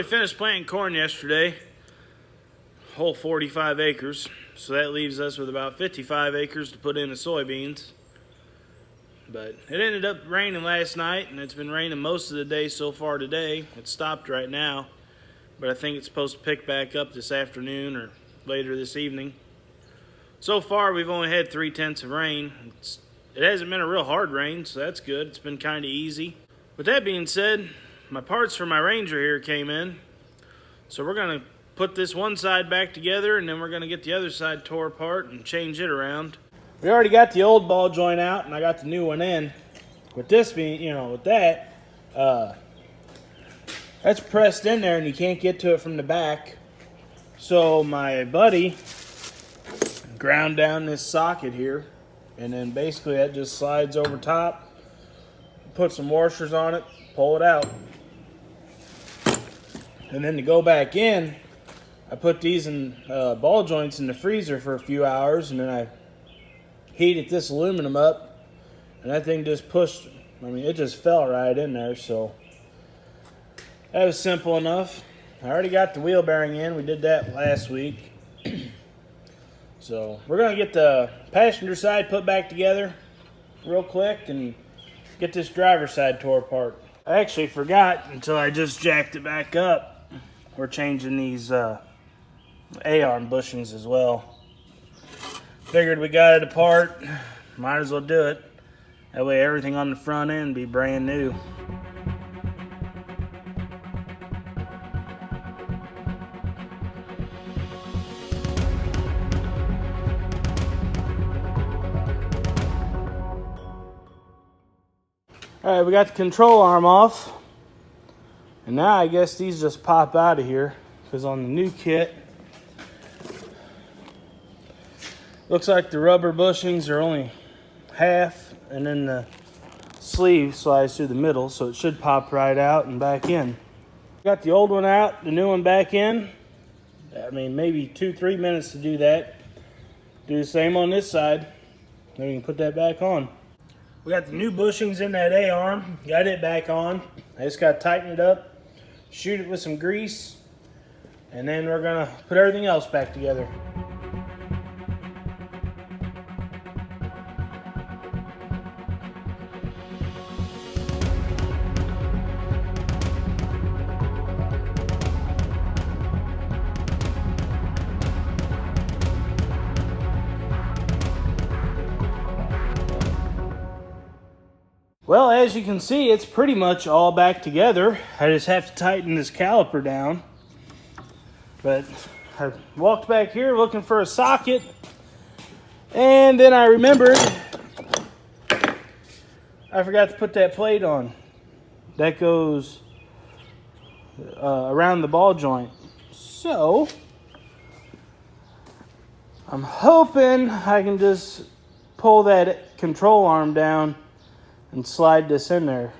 we finished planting corn yesterday, whole 45 acres. So that leaves us with about 55 acres to put in the soybeans. But it ended up raining last night, and it's been raining most of the day so far today. It stopped right now, but I think it's supposed to pick back up this afternoon or later this evening. So far, we've only had 3/10 of rain. It hasn't been a real hard rain, so that's good. It's been kind of easy. With that being said, my parts for my Ranger here came in. So we're going to put this one side back together, and then we're going to get the other side tore apart and change it around. We already got the old ball joint out, and I got the new one in. With this being, with that, that's pressed in there, and you can't get to it from the back. So my buddy ground down this socket here, and then basically that just slides over top, put some washers on it, pull it out. And then to go back in, I put these in ball joints in the freezer for a few hours, and then I heated this aluminum up, and that thing just pushed, it just fell right in there. So that was simple enough. I already got the wheel bearing in. We did that last week. So we're going to get the passenger side put back together real quick and get this driver side tore apart. I actually forgot until I just jacked it back up. We're changing these A-arm bushings as well. Figured we got it apart, might as well do it. That way everything on the front end be brand new. Alright, we got the control arm off, and now I guess these just pop out of here, because on the new kit, looks like the rubber bushings are only half, and then the sleeve slides through the middle, so it should pop right out and back in. Got the old one out, the new one back in. Maybe 2-3 minutes to do that. Do the same on this side, then we can put that back on. We got the new bushings in that A-arm, got it back on. I just got to tighten it up, shoot it with some grease, and then we're going to put everything else back together. Well, as you can see, it's pretty much all back together. I just have to tighten this caliper down. But I walked back here looking for a socket, and then I remembered I forgot to put that plate on. That goes around the ball joint. So I'm hoping I can just pull that control arm down and slide this in there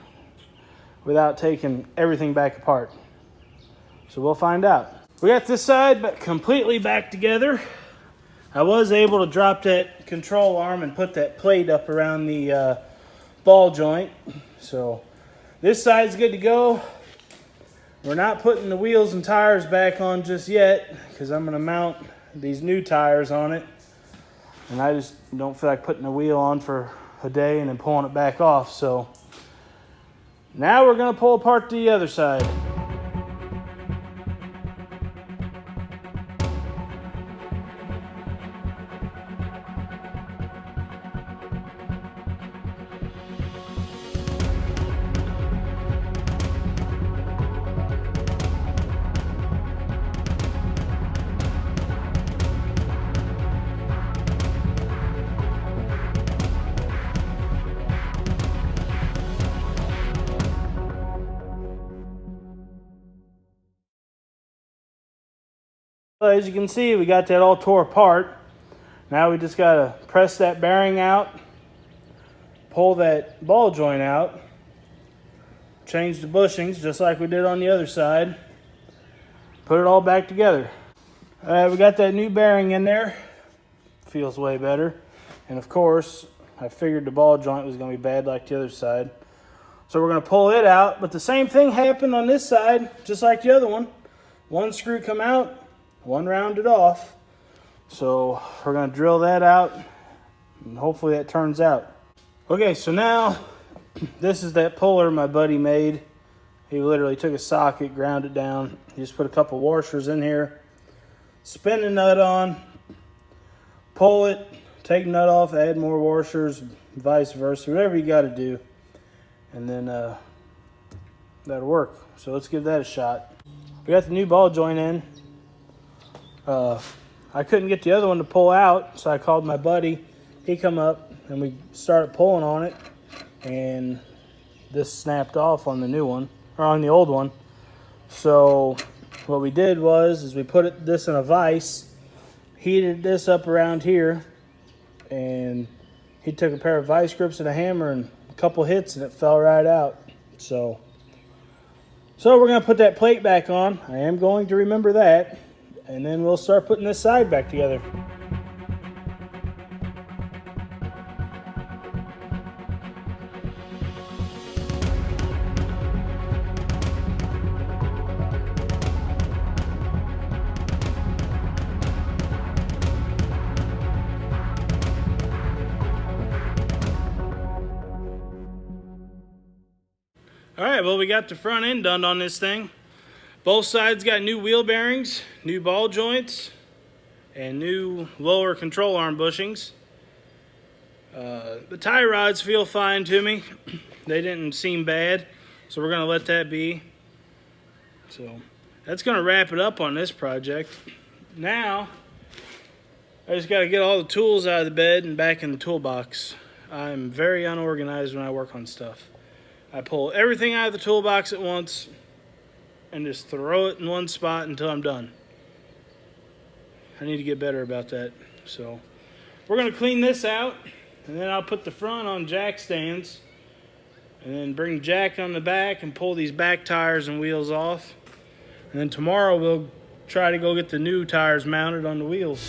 without taking everything back apart. So we'll find out. We got this side completely back together. I was able to drop that control arm and put that plate up around the ball joint. So this side's good to go. We're not putting the wheels and tires back on just yet, because I'm going to mount these new tires on it. And I just don't feel like putting the wheel on for a day and then pulling it back off. So now we're going to pull apart the other side. Well, as you can see, we got that all tore apart. Now we just got to press that bearing out, pull that ball joint out, change the bushings just like we did on the other side, put it all back together. We got that new bearing in there. Feels way better. And of course, I figured the ball joint was going to be bad like the other side. So we're going to pull it out, but the same thing happened on this side, just like the other one. One screw come out, one rounded off. So we're going to drill that out, and hopefully that turns out. Okay, so now this is that puller my buddy made. He literally took a socket, ground it down. He just put a couple washers in here, spin the nut on, pull it, take the nut off, add more washers, vice versa, whatever you got to do. And then that'll work. So let's give that a shot. We got the new ball joint in. I couldn't get the other one to pull out, so I called my buddy. He come up and we started pulling on it, and this snapped off on the new one, or on the old one. So what we did was we put this in a vise, heated this up around here, and he took a pair of vice grips and a hammer and a couple hits and it fell right out. So we're going to put that plate back on. I am going to remember that, and then we'll start putting this side back together. Alright, well, we got the front end done on this thing. Both sides got new wheel bearings, new ball joints, and new lower control arm bushings. The tie rods feel fine to me. They didn't seem bad, so we're going to let that be. So that's going to wrap it up on this project. Now, I just got to get all the tools out of the bed and back in the toolbox. I'm very unorganized when I work on stuff. I pull everything out of the toolbox at once and just throw it in one spot until I'm done. I need to get better about that. So we're going to clean this out, and then I'll put the front on jack stands, and then bring jack on the back and pull these back tires and wheels off. And then tomorrow we'll try to go get the new tires mounted on the wheels.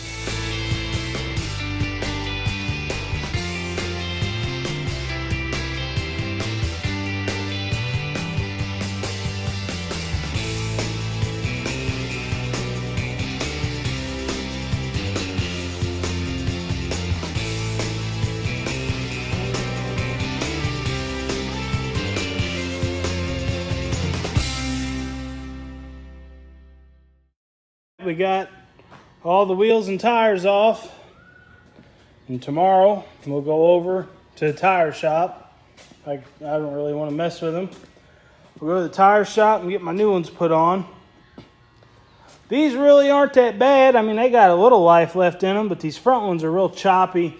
We got all the wheels and tires off, and tomorrow we'll go over to the tire shop. I don't really want to mess with them. We'll go to the tire shop and get my new ones put on. These really aren't that bad. I mean, they got a little life left in them, but these front ones are real choppy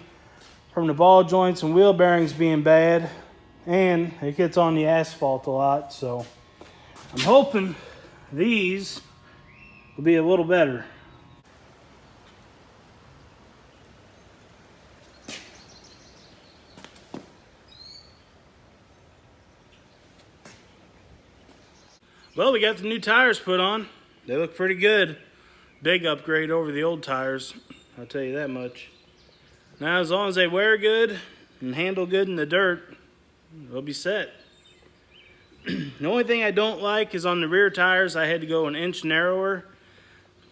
from the ball joints and wheel bearings being bad, and it gets on the asphalt a lot. So I'm hoping these will be a little better. Well, we got the new tires put on. They look pretty good. Big upgrade over the old tires, I'll tell you that much. Now, as long as they wear good and handle good in the dirt, we'll be set. The only thing I don't like is on the rear tires, I had to go an inch narrower,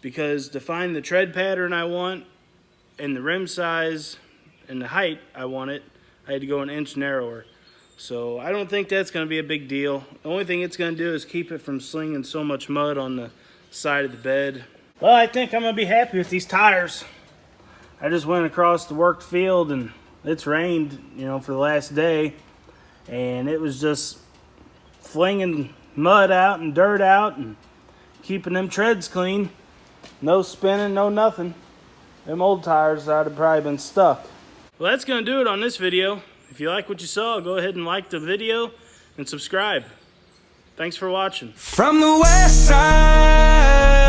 because to find the tread pattern I want and the rim size and the height I want it, I had to go an inch narrower. So I don't think that's going to be a big deal. The only thing it's going to do is keep it from slinging so much mud on the side of the bed. Well, I think I'm going to be happy with these tires. I just went across the work field and it's rained, for the last day, and it was just flinging mud out and dirt out and keeping them treads clean. No spinning, no nothing. Them old tires, I'd have probably been stuck. Well, that's going to do it on this video. If you like what you saw, go ahead and like the video and subscribe. Thanks for watching. From the west side